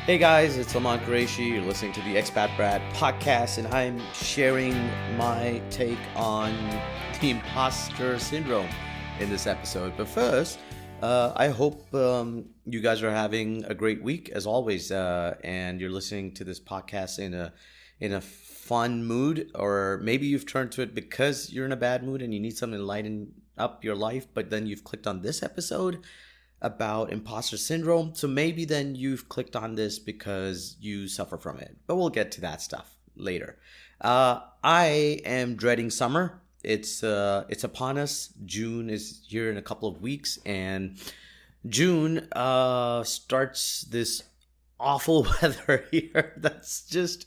Hey guys, it's Salman Qureshi. You're listening to the Expat Brat podcast, and I'm sharing my take on the imposter syndrome in this episode. But first, I hope you guys are having a great week as always, and you're listening to this podcast in a fun mood, or maybe you've turned to it because you're in a bad mood and you need something to lighten up your life. But then you've clicked on this episode about imposter syndrome. So maybe then you've clicked on this because you suffer from it. But we'll get to that stuff later. I am dreading summer. It's upon us. June is here in a couple of weeks, and June starts this awful weather here that's just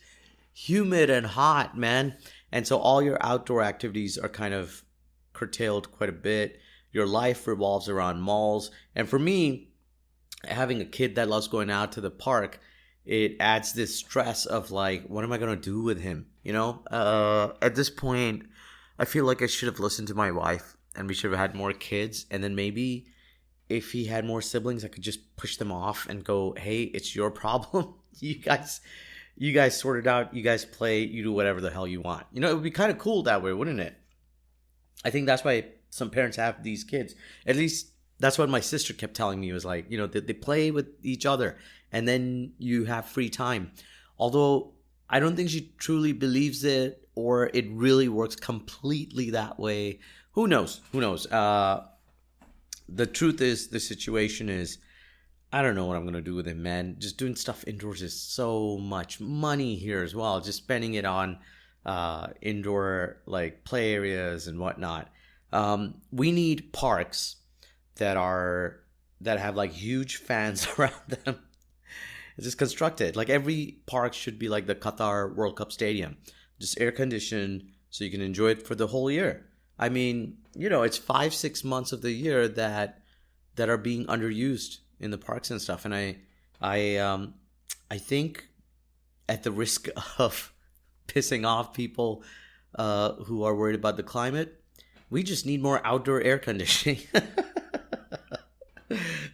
humid and hot, man. And so all your outdoor activities are kind of curtailed quite a bit. Your life revolves around malls. And for me, having a kid that loves going out to the park, it adds this stress of like, what am I going to do with him? At this point, I feel like I should have listened to my wife and we should have had more kids. And then maybe if he had more siblings, I could just push them off and go, hey, it's your problem. You guys sort it out. You guys play. You do whatever the hell you want. It would be kind of cool that way, wouldn't it? I think that's why some parents have these kids. At least that's what my sister kept telling me. It was like, they play with each other and then you have free time. Although I don't think she truly believes it, or it really works completely that way. Who knows? The truth is, the situation is, I don't know what I'm going to do with him, man. Just doing stuff indoors is so much money here as well. Just spending it on indoor like play areas and whatnot. We need parks that have like huge fans around them. It's just constructed. Like every park should be like the Qatar World Cup Stadium, just air conditioned so you can enjoy it for the whole year. I mean, it's 5-6 months of the year that are being underused in the parks and stuff. And I think, at the risk of pissing off people who are worried about the climate, we just need more outdoor air conditioning.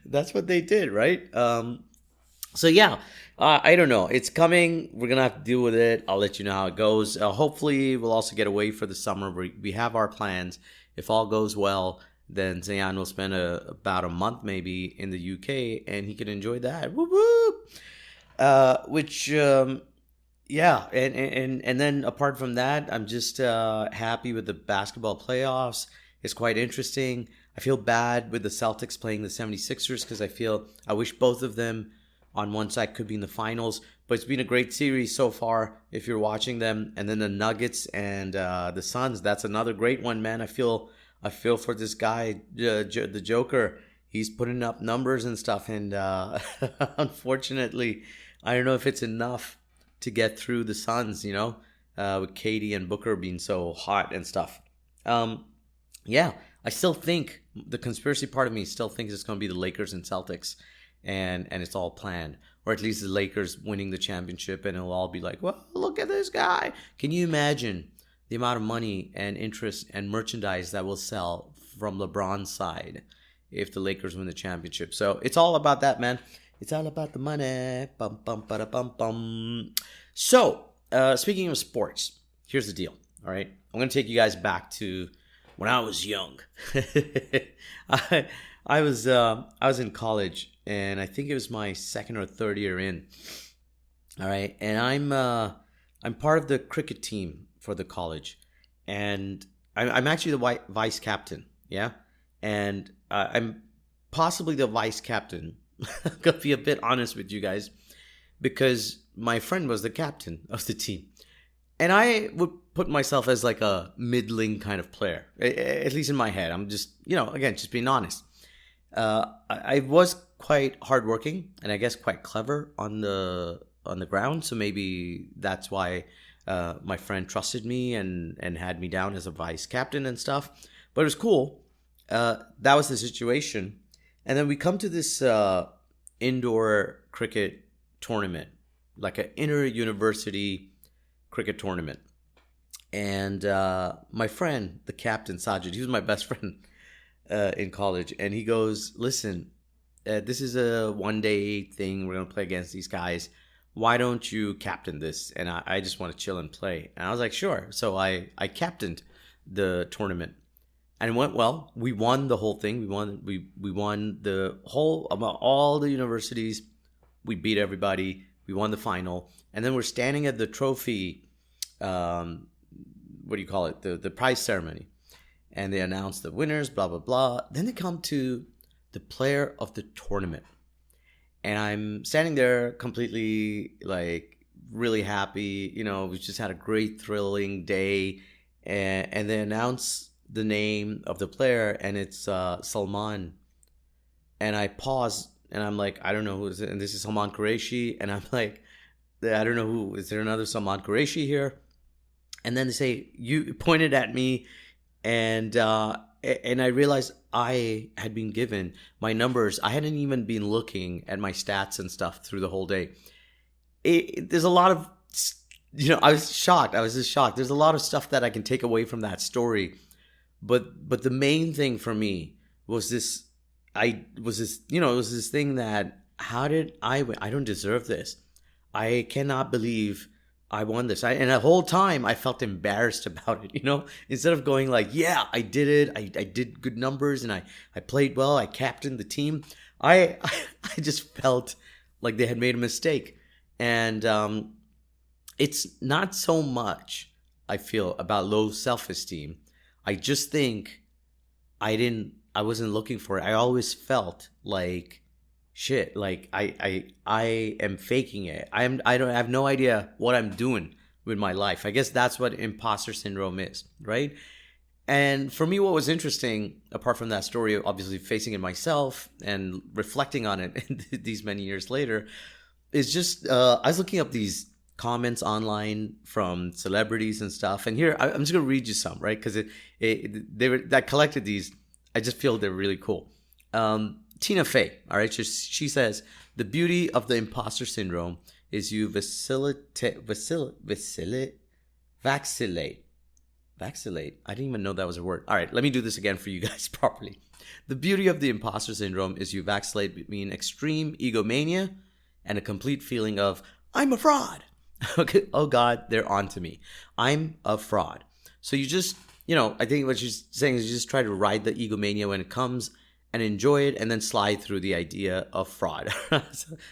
That's what they did, right? So yeah, I don't know. It's coming. We're going to have to deal with it. I'll let you know how it goes. Hopefully, we'll also get away for the summer. We have our plans. If all goes well, then Zayan will spend about a month maybe in the UK, and he can enjoy that. Whoop, whoop. Yeah, and then apart from that, I'm just happy with the basketball playoffs. It's quite interesting. I feel bad with the Celtics playing the 76ers because I wish both of them on one side could be in the finals. But it's been a great series so far if you're watching them. And then the Nuggets and the Suns, that's another great one, man. I feel for this guy, the Joker. He's putting up numbers and stuff, and unfortunately, I don't know if it's enough to get through the Suns, with Katie and Booker being so hot and stuff. Yeah, I still think the conspiracy part of me still thinks it's going to be the Lakers and Celtics, and it's all planned, or at least the Lakers winning the championship, and it'll all be like, well, look at this guy. Can you imagine the amount of money and interest and merchandise that will sell from LeBron's side if the Lakers win the championship? So it's all about that, man. It's all about the money. Bum, bum, bada, bum, bum. So, speaking of sports, here's the deal. All right. I'm going to take you guys back to when I was young. I was in college, and I think it was my second or third year in. All right. And I'm part of the cricket team for the college. And I'm actually the vice captain. Yeah. And I'm possibly the vice captain. I'm going to be a bit honest with you guys, because my friend was the captain of the team. And I would put myself as like a middling kind of player, at least in my head. I'm just, again, just being honest. I was quite hardworking and I guess quite clever on the ground. So maybe that's why my friend trusted me and had me down as a vice captain and stuff. But it was cool. That was the situation. And then we come to this indoor cricket tournament, like an inter-university cricket tournament. And my friend, the captain, Sajid, he was my best friend in college. And he goes, listen, this is a 1 day thing. We're going to play against these guys. Why don't you captain this? And I just want to chill and play. And I was like, sure. So I captained the tournament. And it went well. We won the whole thing. We won the whole, about all the universities. We beat everybody. We won the final. And then we're standing at the trophy, what do you call it? The prize ceremony. And they announce the winners, blah, blah, blah. Then they come to the player of the tournament. And I'm standing there completely, like, really happy. You know, we just had a great, thrilling day. And they announce the name of the player, and it's Salman. And I pause, and I'm like, I don't know who is it. And this is Salman Qureshi. And I'm like, I don't know who. Is there another Salman Qureshi here? And then they say, you pointed at me, and I realized I had been given my numbers. I hadn't even been looking at my stats and stuff through the whole day. There's a lot of, I was shocked. I was just shocked. There's a lot of stuff that I can take away from that story. But the main thing for me was this. It was this thing that, how did I win? I don't deserve this. I cannot believe I won this. And the whole time I felt embarrassed about it, instead of going like, yeah, I did it. I did good numbers, and I played well. I captained the team. I just felt like they had made a mistake. And it's not so much, I feel, about low self-esteem. I just think I wasn't looking for it. I always felt like shit, like I am faking it. I have no idea what I'm doing with my life. I guess that's what imposter syndrome is, right? And for me, what was interesting, apart from that story, obviously facing it myself and reflecting on it these many years later, is just I was looking up these comments online from celebrities and stuff. And here, I'm just going to read you some, right? Because I collected these. I just feel they're really cool. Tina Fey, all right? She says, the beauty of the imposter syndrome is you vacillate. Vacillate. I didn't even know that was a word. All right, let me do this again for you guys properly. The beauty of the imposter syndrome is you vacillate between extreme egomania and a complete feeling of, I'm a fraud. Okay. Oh God, they're on to me. I'm a fraud. So you just, I think what she's saying is you just try to ride the egomania when it comes and enjoy it, and then slide through the idea of fraud.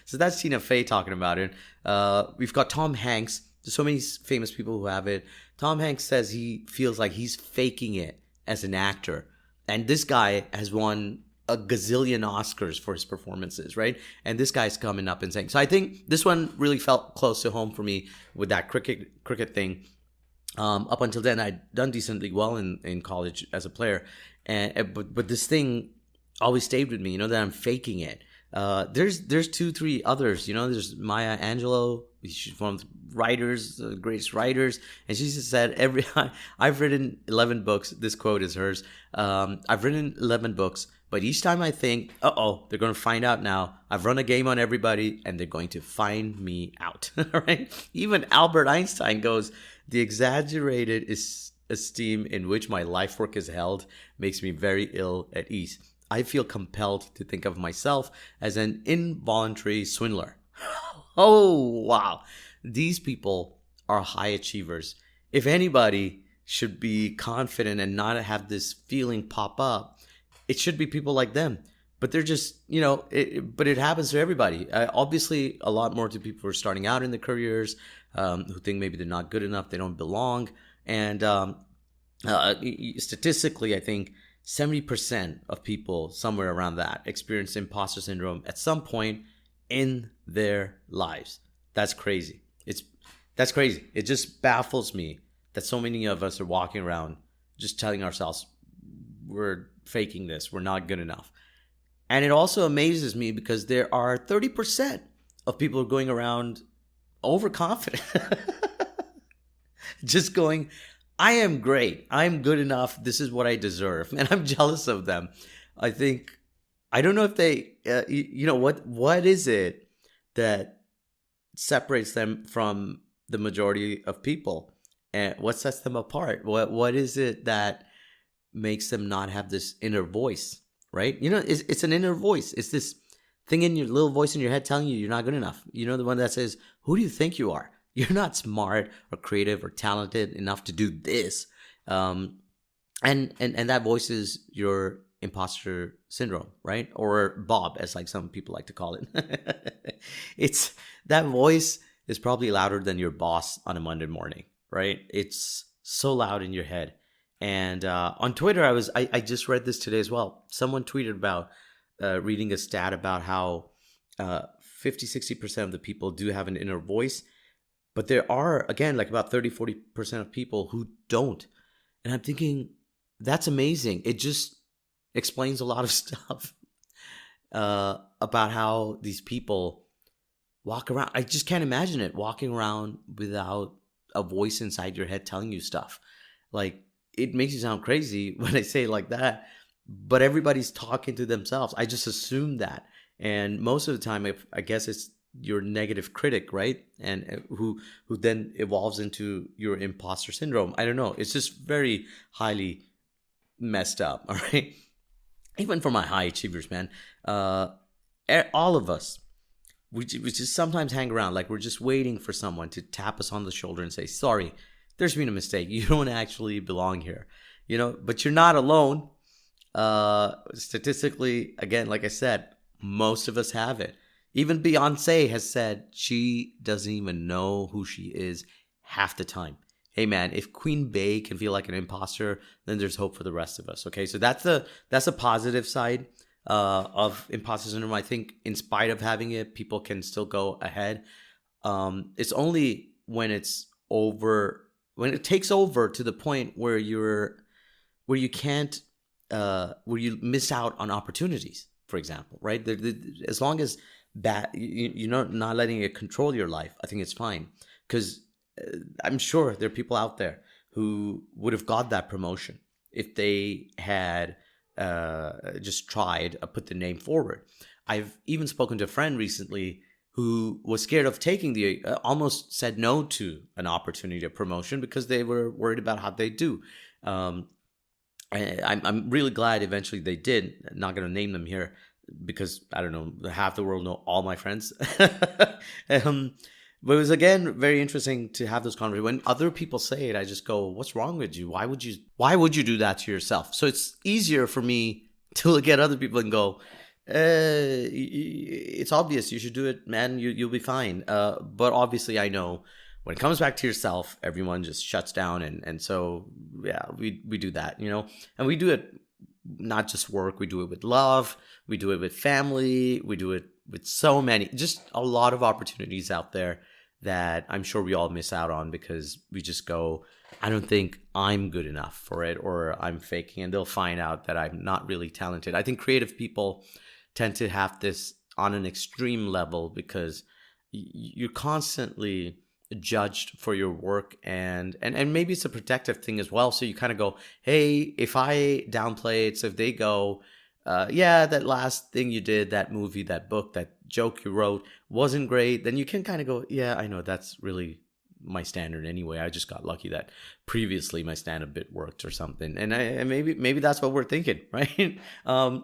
So that's Tina Fey talking about it. We've got Tom Hanks. There's so many famous people who have it. Tom Hanks says he feels like he's faking it as an actor. And this guy has won a gazillion Oscars for his performances, right? And this guy's coming up and saying, so I think this one really felt close to home for me with that cricket thing. Up until then, I'd done decently well in college as a player. But this thing always stayed with me, that I'm faking it. There's 2-3 others, there's Maya Angelou. She's one of the writers, the greatest writers. And she just said, I've written 11 books. This quote is hers. I've written 11 books, but each time I think, they're going to find out now. I've run a game on everybody, and they're going to find me out. Right? Even Albert Einstein goes, the exaggerated esteem in which my life work is held makes me very ill at ease. I feel compelled to think of myself as an involuntary swindler. Oh, wow. These people are high achievers. If anybody should be confident and not have this feeling pop up, it should be people like them. But they're just, but it happens to everybody. Obviously, a lot more to people who are starting out in their careers, who think maybe they're not good enough, they don't belong. And statistically, I think 70% of people, somewhere around that, experience imposter syndrome at some point in their lives. That's crazy. That's crazy. It just baffles me that so many of us are walking around just telling ourselves we're faking this, we're not good enough. And it also amazes me because there are 30% of people going around overconfident. Just going, I am great. I'm good enough. This is what I deserve. And I'm jealous of them. I don't know if they, what is it that separates them from the majority of people? And what sets them apart? What is it that makes them not have this inner voice, right? It's an inner voice. It's this thing in your little voice in your head telling you you're not good enough. You know, the one that says, who do you think you are? You're not smart or creative or talented enough to do this. And that voice is your imposter syndrome, right? Or Bob, as like some people like to call it. It's that voice is probably louder than your boss on a Monday morning, right? It's so loud in your head. And on Twitter, I just read this today as well. Someone tweeted about reading a stat about how 50-60% of the people do have an inner voice, but there are, again, like about 30-40% of people who don't. And I'm thinking, that's amazing. It just explains a lot of stuff about how these people walk around. I just can't imagine it, walking around without a voice inside your head telling you stuff. Like, it makes you sound crazy when I say it like that, but everybody's talking to themselves. I just assume that. And most of the time, I guess it's your negative critic, right? And who then evolves into your imposter syndrome. I don't know. It's just very highly messed up, all right? Even for my high achievers, man. All of us, we just sometimes hang around like we're just waiting for someone to tap us on the shoulder and say, sorry, there's been a mistake. You don't actually belong here, you know, but you're not alone. Statistically, again, like I said, most of us have it. Even Beyonce has said she doesn't even know who she is half the time. Hey man, if Queen Bey can feel like an imposter, then there's hope for the rest of us. Okay, so that's a positive side of imposter syndrome. I think in spite of having it, people can still go ahead. It's only when it's over, when it takes over to the point where you can't, where you miss out on opportunities, for example, right? As long as that you're not letting it control your life, I think it's fine. Because I'm sure there are people out there who would have got that promotion if they had just tried put the name forward. I've even spoken to a friend recently who was scared of taking almost said no to an opportunity, a promotion, because they were worried about how they do. I'm really glad eventually they did. I'm not going to name them here because, I don't know, half the world know all my friends. But it was, again, very interesting to have those conversations. When other people say it, I just go, what's wrong with you? Why would you do that to yourself? So it's easier for me to look at other people and go, it's obvious. You should do it, man. You'll be fine. But obviously I know when it comes back to yourself, everyone just shuts down. And so, yeah, we do that, you know, and we do it not just work. We do it with love. We do it with family. We do it with so many, just a lot of opportunities out there that I'm sure we all miss out on because we just go, I don't think I'm good enough for it, or I'm faking, and they'll find out that I'm not really talented. I think creative people tend to have this on an extreme level because you're constantly judged for your work, and maybe it's a protective thing as well. So you kind of go, hey, if I downplay it, so if they go, yeah, that last thing you did, that movie, that book, that joke you wrote wasn't great, then you can kind of go, yeah, I know that's really my standard anyway. I just got lucky that previously my stand-up bit worked or something. And maybe that's what we're thinking, right? I've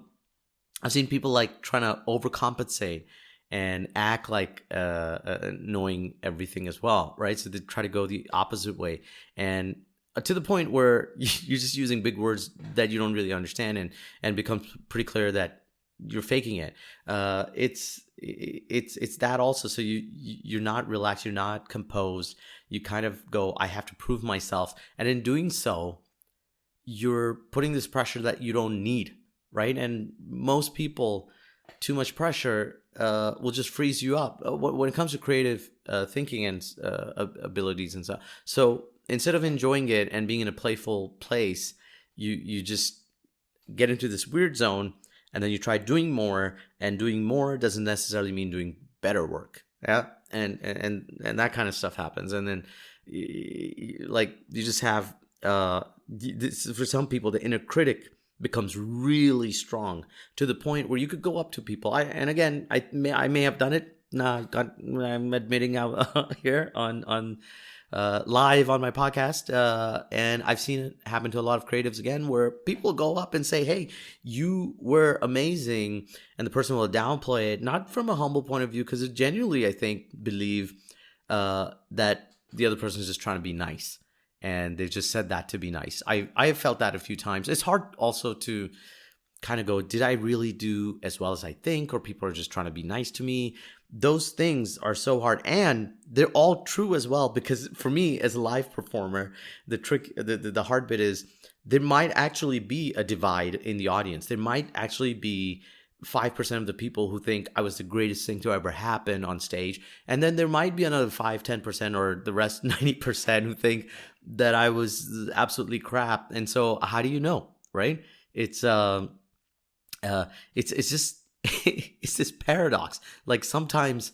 seen people like trying to overcompensate and act like knowing everything as well, right? So they try to go the opposite way. And to the point where you're just using big words that you don't really understand, and it becomes pretty clear that you're faking it. It's that also. So you're not relaxed, you're not composed. You kind of go, I have to prove myself, and in doing so, you're putting this pressure that you don't need, right? And most people, too much pressure will just freeze you up when it comes to creative thinking and abilities and stuff. So instead of enjoying it and being in a playful place, you just get into this weird zone, and then you try doing more, and doing more doesn't necessarily mean doing better work. Yeah, and that kind of stuff happens, and then like you just have for some people the inner critic becomes really strong to the point where you could go up to people. I may have done it I'm admitting out here on live on my podcast, and I've seen it happen to a lot of creatives again, where people go up and say, "Hey, you were amazing," and the person will downplay it, not from a humble point of view, because it genuinely, I think, believe that the other person is just trying to be nice, and they've just said that to be nice. I have felt that a few times. It's hard also to kind of go, did I really do as well as I think, or people are just trying to be nice to me? Those things are so hard, and they're all true as well, because for me as a live performer, the hard bit is there might actually be a divide in the audience. There might actually be 5% of the people who think I was the greatest thing to ever happen on stage, and then there might be another 5-10%, or the rest 90%, who think that I was absolutely crap. And so how do you know, right? It's just it's this paradox. Like, sometimes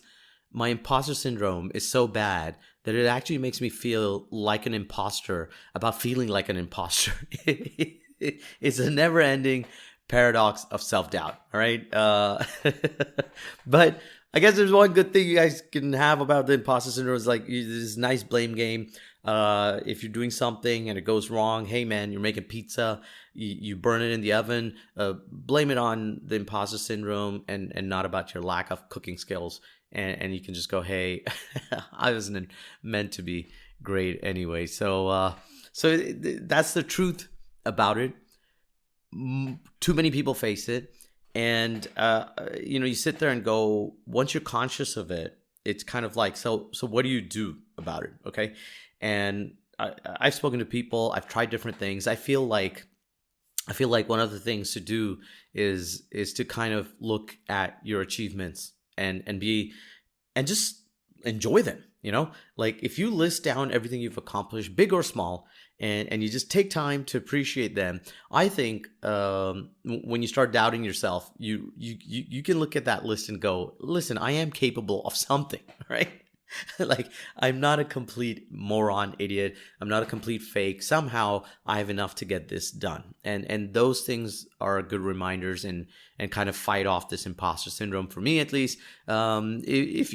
my imposter syndrome is so bad that it actually makes me feel like an imposter about feeling like an imposter. It's a never-ending paradox of self-doubt. All right. But I guess there's one good thing you guys can have about the imposter syndrome is like this nice blame game. If you're doing something and it goes wrong, hey man, you're making pizza, you burn it in the oven, blame it on the imposter syndrome and not about your lack of cooking skills. And you can just go, hey, I wasn't meant to be great anyway. So that's the truth about it. Too many people face it. And, you sit there and go, once you're conscious of it, it's kind of like, so what do you do about it? Okay. And I've spoken to people, I've tried different things. I feel like one of the things to do is to kind of look at your achievements and just enjoy them. Like, if you list down everything you've accomplished, big or small, and you just take time to appreciate them, I think when you start doubting yourself, you can look at that list and go, listen, I am capable of something, right? Like, I'm not a complete moron, idiot. I'm not a complete fake. Somehow I have enough to get this done. And those things are good reminders and kind of fight off this imposter syndrome, for me at least. If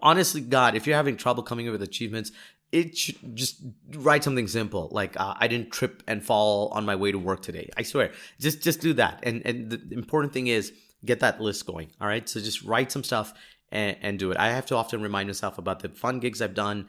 honestly, God, if you're having trouble coming up with achievements, it should just write something simple. Like, I didn't trip and fall on my way to work today. I swear, just do that. And the important thing is get that list going. All right. So just write some stuff and do it. I have to often remind myself about the fun gigs I've done,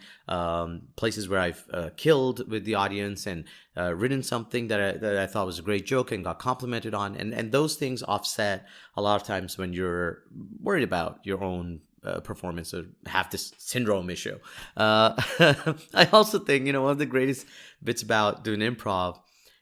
places where I've killed with the audience and written something that I thought was a great joke and got complimented on. And those things offset a lot of times when you're worried about your own performance or have this syndrome issue. I also think, one of the greatest bits about doing improv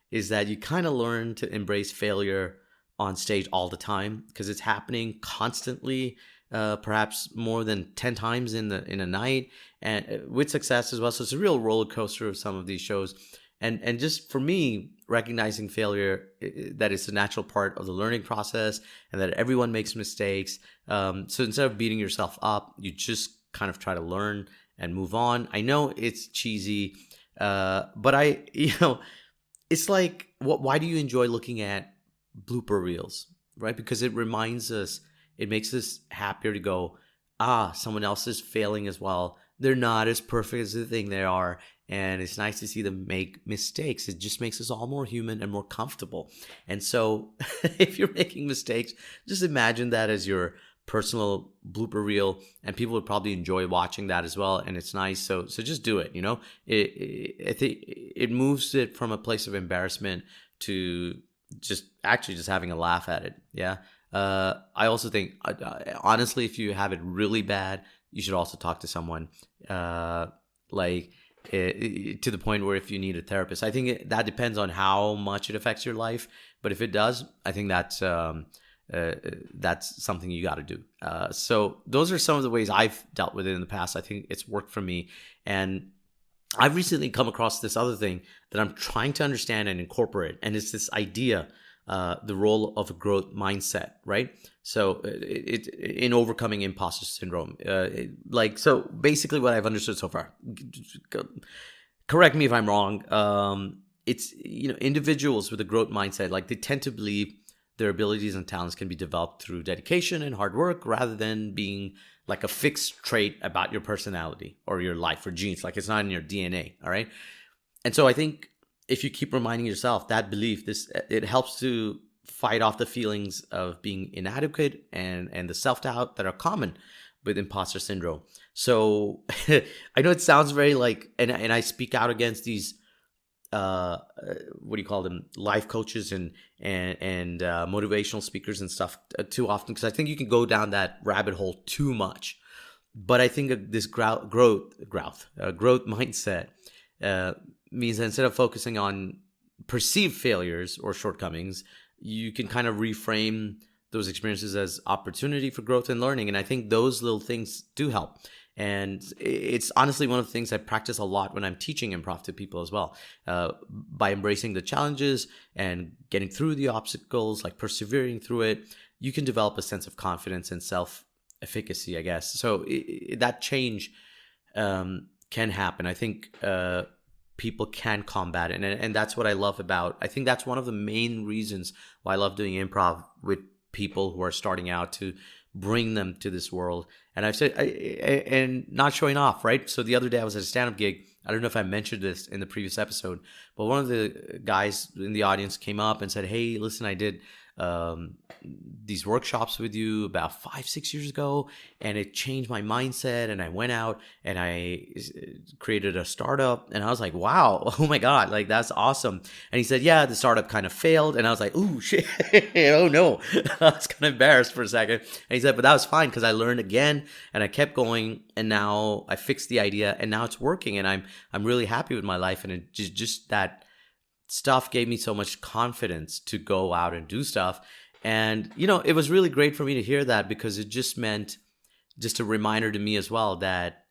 is that you kind of learn to embrace failure on stage all the time, because it's happening constantly. Perhaps more than 10 times in a night, and with success as well. So it's a real roller coaster of some of these shows. And just for me, recognizing failure, that it's a natural part of the learning process and that everyone makes mistakes. So instead of beating yourself up, you just kind of try to learn and move on. I know it's cheesy, but it's like, why do you enjoy looking at blooper reels, right? Because it reminds us, it makes us happier to go, someone else is failing as well. They're not as perfect as they think they are. And it's nice to see them make mistakes. It just makes us all more human and more comfortable. And so if you're making mistakes, just imagine that as your personal blooper reel, and people would probably enjoy watching that as well. And it's nice. So just do it. I think it moves it from a place of embarrassment to just having a laugh at it. Yeah. I also think, honestly, if you have it really bad, you should also talk to someone, to the point where if you need a therapist. I think that depends on how much it affects your life. But if it does, I think that's something you got to do. So those are some of the ways I've dealt with it in the past. I think it's worked for me. And I've recently come across this other thing that I'm trying to understand and incorporate. And it's this idea, the role of a growth mindset, right? So in overcoming imposter syndrome, so basically what I've understood so far, correct me if I'm wrong. It's, individuals with a growth mindset, like they tend to believe their abilities and talents can be developed through dedication and hard work rather than being like a fixed trait about your personality or your life or genes. Like it's not in your DNA. All right. And so I think if you keep reminding yourself that belief, it helps to fight off the feelings of being inadequate and the self-doubt that are common with imposter syndrome. So I know it sounds very like, and I speak out against these what do you call them, life coaches and motivational speakers and stuff too often, because I think you can go down that rabbit hole too much. But I think this growth mindset means that instead of focusing on perceived failures or shortcomings, you can kind of reframe those experiences as opportunity for growth and learning. And I think those little things do help. And it's honestly one of the things I practice a lot when I'm teaching improv to people as well. By embracing the challenges and getting through the obstacles, like persevering through it, you can develop a sense of confidence and self-efficacy, I guess. So that change can happen. I think people can combat it. And that's what I love about, I think that's one of the main reasons why I love doing improv with people who are starting out, to bring them to this world. And I've said, and not showing off, right? So the other day I was at a stand-up gig. I don't know if I mentioned this in the previous episode, but one of the guys in the audience came up and said, hey, listen, I did these workshops with you about 5-6 years ago, and it changed my mindset, and I went out and I created a startup. And I was like, wow, oh my God, like that's awesome. And he said, yeah, the startup kind of failed. And I was like, ooh, shit, oh no. I was kind of embarrassed for a second. And he said, but that was fine because I learned again and I kept going, and now I fixed the idea and now it's working, and I'm really happy with my life. And it just that stuff gave me so much confidence to go out and do stuff. And, it was really great for me to hear that, because it just meant just a reminder to me as well that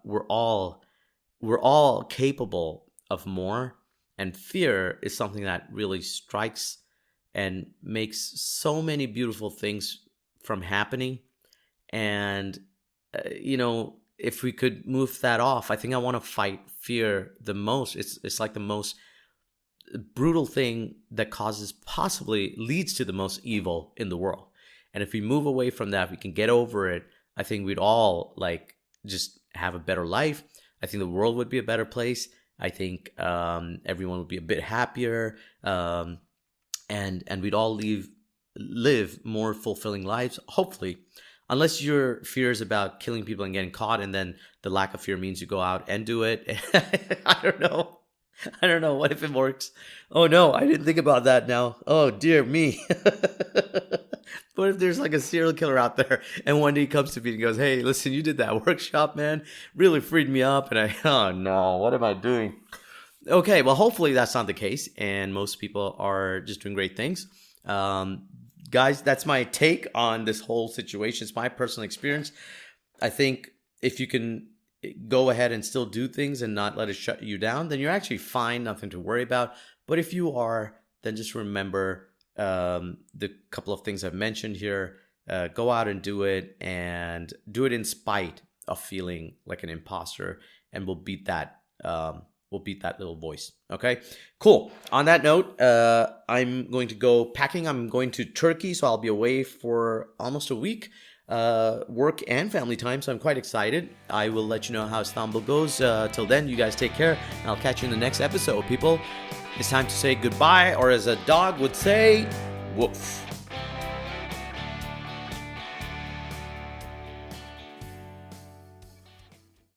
we're all capable of more. And fear is something that really strikes and makes so many beautiful things from happening. And, if we could move that off, I think I want to fight fear the most. It's like the most brutal thing that possibly leads to the most evil in the world. And if we move away from that, we can get over it. I think we'd all just have a better life. I think the world would be a better place. I think everyone would be a bit happier, and we'd all live more fulfilling lives, hopefully. Unless your fear is about killing people and getting caught, and then the lack of fear means you go out and do it. I don't know. What if it works? Oh no, I didn't think about that now. Oh dear me. What if there's like a serial killer out there, and one day he comes to me and goes, hey, listen, you did that workshop, man. Really freed me up. And oh no, what am I doing? Okay, well, hopefully that's not the case, and most people are just doing great things. Guys, that's my take on this whole situation. It's my personal experience. I think if you can go ahead and still do things and not let it shut you down, then you're actually fine, nothing to worry about. But if you are, then just remember the couple of things I've mentioned here. Go out and do it in spite of feeling like an imposter, and we'll beat that little voice. Okay, cool. On that note, I'm going to go packing. I'm going to Turkey, so I'll be away for almost a week. Work and family time, so I'm quite excited. I will let you know how Istanbul goes. Till then, you guys take care, and I'll catch you in the next episode, people. It's time to say goodbye, or as a dog would say, woof.